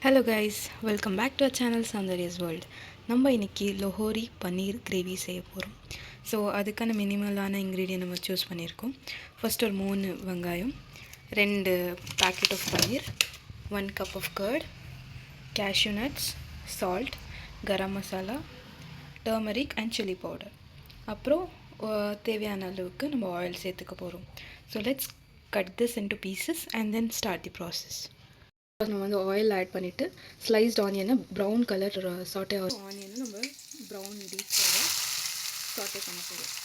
Hello guys, welcome back to our channel Soundarya's world. நம்ம இன்றைக்கி Lahori paneer gravy செய்ய போகிறோம். ஸோ அதுக்கான மினிமலான இன்க்ரீடியன்ட் நம்ம சூஸ் பண்ணியிருக்கோம். ஃபர்ஸ்ட் ஒரு 3 வெங்காயம், 2 packet of paneer, 1 cup of curd, cashew nuts, salt, garam masala, turmeric and chilli powder. அப்புறம் தேவையான அளவுக்கு நம்ம ஆயில் சேர்த்துக்க போகிறோம். So let's cut this into pieces and then start the process. நம்ம வந்து ஆயில் ஆட் பண்ணிவிட்டு ஸ்லைஸ்ட் ஆனியனை ப்ரௌன் கலர் சாட்டே ஆனியனை நம்ம ப்ரௌன் டீப்பாக சாட்டே பண்ண போகிறோம்.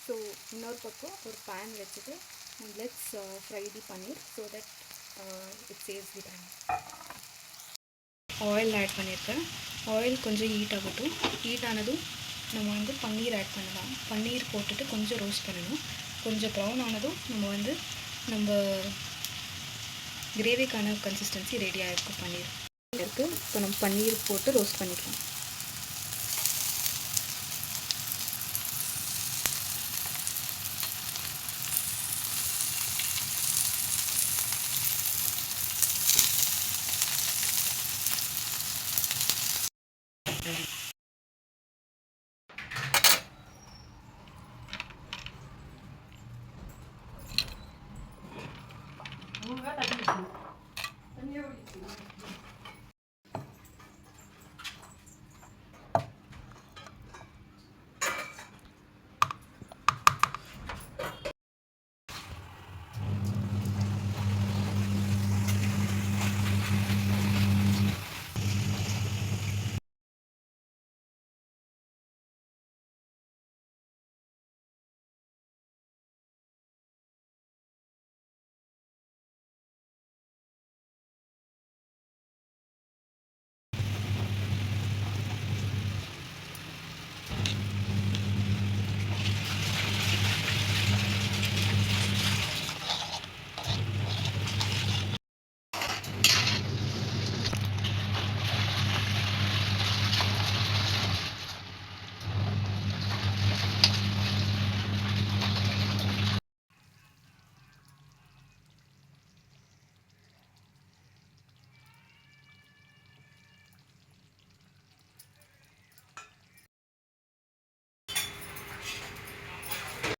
ஸோ இன்னொரு பக்கம் ஒரு பேன் வச்சுட்டு let's fry the paneer so that it saves the time. Oil add பண்ணியிருக்கேன். ஆயில் கொஞ்சம் ஹீட் ஆகட்டும். ஹீட் ஆனதும் நம்ம வந்து பன்னீர் ஆட் பண்ணலாம். பன்னீர் போட்டுட்டு கொஞ்சம் ரோஸ்ட் பண்ணணும். கொஞ்சம் ப்ரௌன் ஆனதும் நம்ம கிரேவிக்கான கன்சிஸ்டன்சி ரெடியாக இருக்கும். பன்னீர் இருக்குது. இப்போ நம்ம பன்னீர் போட்டு ரோஸ்ட் பண்ணிக்கலாம்.